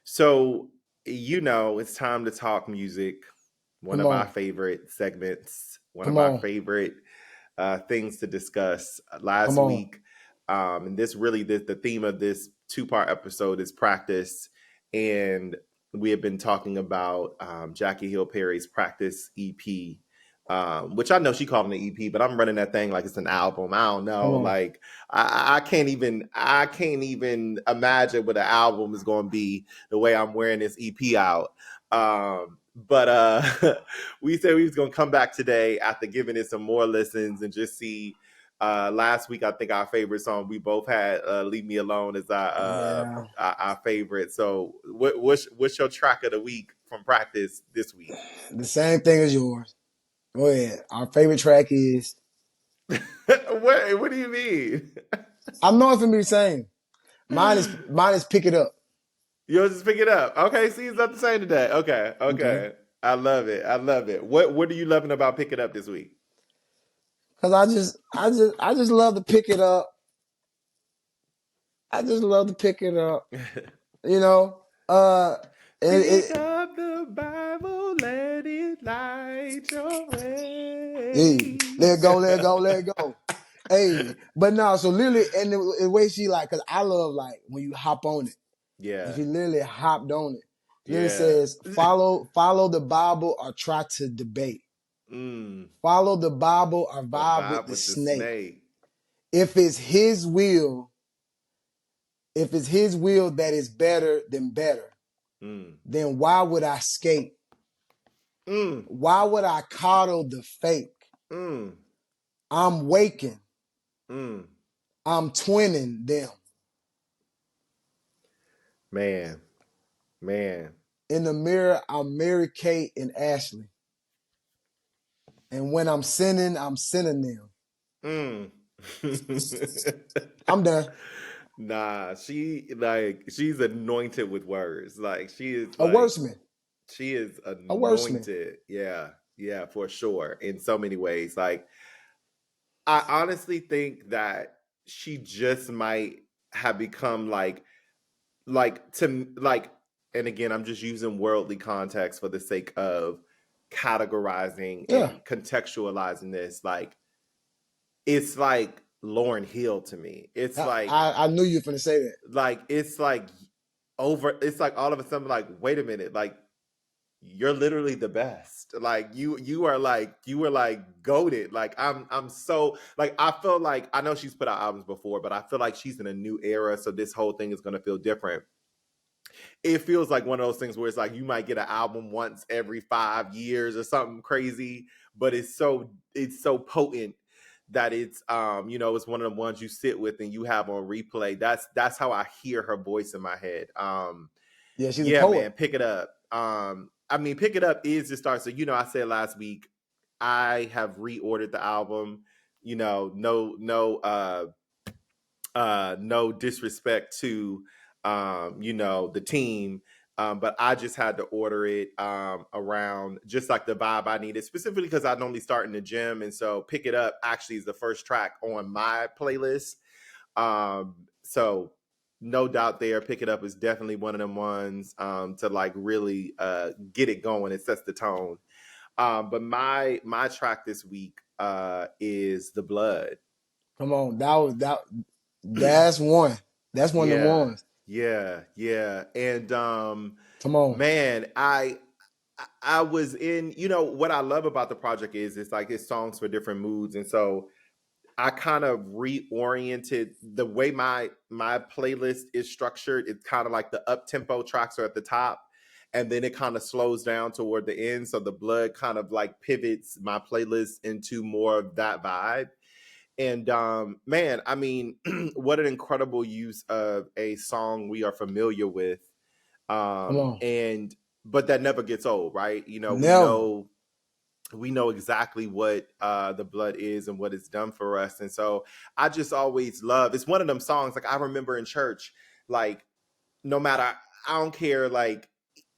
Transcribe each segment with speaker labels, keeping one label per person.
Speaker 1: So, it's time to talk music, one
Speaker 2: Come
Speaker 1: of our
Speaker 2: on,
Speaker 1: favorite segments, one of
Speaker 2: come
Speaker 1: our
Speaker 2: on,
Speaker 1: favorite things to discuss.
Speaker 2: come
Speaker 1: Last
Speaker 2: on.
Speaker 1: week, and this really, the theme of this two-part episode is practice. And we have been talking about Jackie Hill Perry's Practice EP. Which I know she called it an EP, but I'm running that thing like it's an album. I don't know.
Speaker 2: Come on.
Speaker 1: Like I can't even imagine what an album is going to be the way I'm wearing this EP out. But we said we was gonna come back today after giving it some more listens and just see. Last week, I think our favorite song we both had, "Leave Me Alone," is
Speaker 2: Yeah,
Speaker 1: our favorite. So, what's your track of the week from practice this week?
Speaker 2: the same thing as yours. Go ahead. Our favorite track is.
Speaker 1: What do you mean?
Speaker 2: I know it's gonna be the same. Mine is Pick It Up.
Speaker 1: You'll just pick it up. Okay, see, it's not the same today. Okay,
Speaker 2: Okay,
Speaker 1: okay. I love it. I love it. What are you loving about Pick It Up this week?
Speaker 2: because I just love to pick it up. I just love to pick it up. You know,
Speaker 1: Pick
Speaker 2: it,
Speaker 1: up the Bible, let it light your
Speaker 2: hey,
Speaker 1: way.
Speaker 2: let it go, let it go, let it go. Hey, but no, so literally, and the way she like, cause I love like when you hop on it, and
Speaker 1: Yeah,
Speaker 2: she literally hopped on it. Literally
Speaker 1: yeah.
Speaker 2: says, follow the Bible or try to debate.
Speaker 1: Mm,
Speaker 2: Follow the Bible or
Speaker 1: or
Speaker 2: vibe with
Speaker 1: vibe
Speaker 2: the
Speaker 1: with the
Speaker 2: snake.
Speaker 1: snake.
Speaker 2: If it's his will, if it's his will that is better than better,
Speaker 1: Mm,
Speaker 2: then why would I skate?
Speaker 1: mm,
Speaker 2: Why would I coddle the fake?
Speaker 1: mm,
Speaker 2: I'm waking.
Speaker 1: mm.
Speaker 2: I'm twinning them.
Speaker 1: Man, man.
Speaker 2: In the mirror, I'm Mary Kate and Ashley. And when I'm sending them.
Speaker 1: Mm.
Speaker 2: I'm done.
Speaker 1: Nah, she's anointed with words. Like
Speaker 2: A wordsmith.
Speaker 1: she is
Speaker 2: A wordsmith.
Speaker 1: anointed. Yeah, yeah, for sure. In so many ways. Like I honestly think that she just might have become like and again, I'm just using worldly context for the sake of categorizing
Speaker 2: Yeah.
Speaker 1: and contextualizing this. Like it's like Lauren Hill to me. It's
Speaker 2: I knew you were finna say that.
Speaker 1: it's like it's like all of a sudden like wait a minute, like you're literally the best. Like you are like goated. Like I'm so like I feel like I know she's put out albums before, but I feel like she's in a new era, so this whole thing is gonna feel different. It feels like one of those things where it's like you might get an album once every 5 years or something crazy, but it's so potent that it's one of the ones you sit with and you have on replay. That's how I hear her voice in my head.
Speaker 2: Yeah, she's a
Speaker 1: Yeah,
Speaker 2: poet.
Speaker 1: man, pick it up. I mean, pick it up is the start. So, I said last week, I have reordered the album. No disrespect to the team. But I just had to order it around just like the vibe I needed, specifically because I normally start in the gym. And so Pick It Up actually is the first track on my playlist. So no doubt there, Pick It Up is definitely one of them ones to like really get it going. It sets the tone. But my track this week is The Blood.
Speaker 2: Come on. That's one. That's one of the
Speaker 1: Yeah,
Speaker 2: ones.
Speaker 1: yeah, yeah. And
Speaker 2: Come on.
Speaker 1: man, I was in, what I love about the project is it's like it's songs for different moods. And so I kind of reoriented the way my playlist is structured. It's kind of like the up tempo tracks are at the top, and then it kind of slows down toward the end. So the blood kind of like pivots my playlist into more of that vibe. And man, I mean, what an incredible use of a song we are familiar with.
Speaker 2: Come on.
Speaker 1: And but that never gets old, right?
Speaker 2: Never.
Speaker 1: We know exactly what the blood is and what it's done for us. And so I just always love it's one of them songs. Like I remember in church, like no matter I don't care like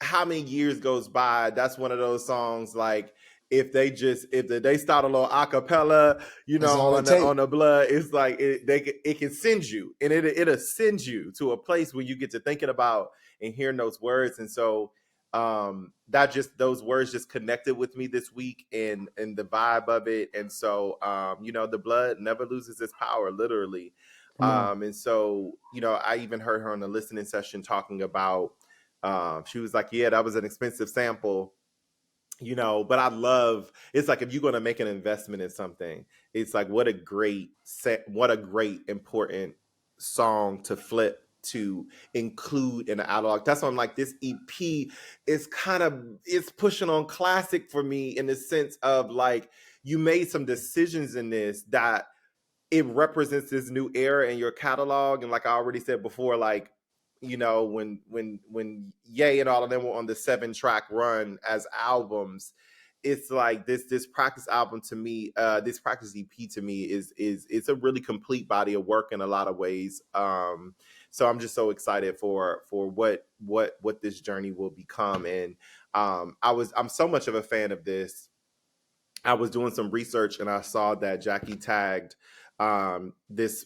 Speaker 1: how many years goes by, that's one of those songs like if they start a little acapella,
Speaker 2: That's all it
Speaker 1: on
Speaker 2: take.
Speaker 1: the blood, it's like it can send you, and it'll send you to a place where you get to thinking about and hearing those words. And so that just those words just connected with me this week, and the vibe of it. And so the blood never loses its power, literally.
Speaker 2: Come on.
Speaker 1: And so I even heard her on the listening session talking about she was like, yeah, that was an expensive sample, but I love, it's like if you're going to make an investment in something, it's like what a great important song to flip to include in the catalog. That's why I'm like, this EP is it's pushing on classic for me, in the sense of like, you made some decisions in this that it represents this new era in your catalog. And like I already said before, like, when Ye and all of them were on the 7-track run as albums, it's like this practice album to me, this practice EP to me is it's a really complete body of work in a lot of ways. So I'm just so excited for what this journey will become. And I'm so much of a fan of this. I was doing some research and I saw that Jackie tagged this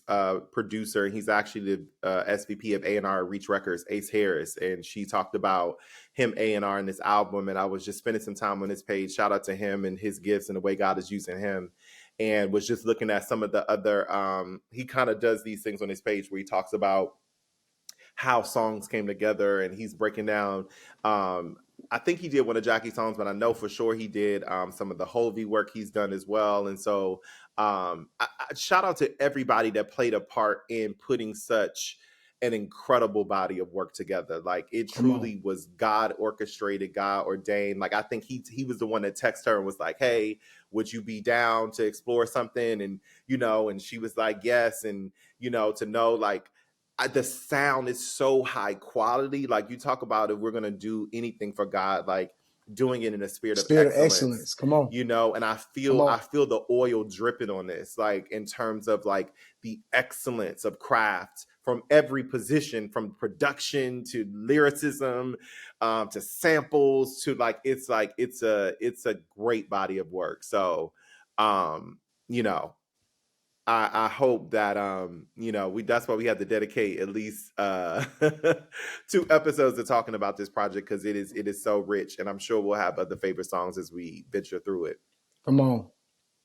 Speaker 1: producer. He's actually the SVP of A&R Reach Records, Ace Harris, and she talked about him A&R in this album. And I was just spending some time on his page. Shout out to him and his gifts and the way God is using him. And was just looking at some of the other. He kind of does these things on his page where he talks about how songs came together, and he's breaking down. I think he did one of Jackie's songs, but I know for sure he did some of the Hovey work he's done as well. And so shout out to everybody that played a part in putting such an incredible body of work together. Like, it
Speaker 2: Come on.
Speaker 1: truly was God orchestrated, God ordained. Like, I think he was the one that texted her and was like, hey, would you be down to explore something? And and she was like, yes. And to know, like, the sound is so high quality. Like, you talk about, if we're gonna do anything for God, like doing it in a spirit of
Speaker 2: Spirit of
Speaker 1: excellence,
Speaker 2: excellence. Come on.
Speaker 1: and I
Speaker 2: Come
Speaker 1: feel
Speaker 2: on.
Speaker 1: I feel the oil dripping on this, like, in terms of like the excellence of craft from every position, from production to lyricism, to samples, to like it's a great body of work. So you know I hope that we that's why we have to dedicate at least 2 episodes to talking about this project, because it is so rich, and I'm sure we'll have other favorite songs as we venture through it.
Speaker 2: Come on.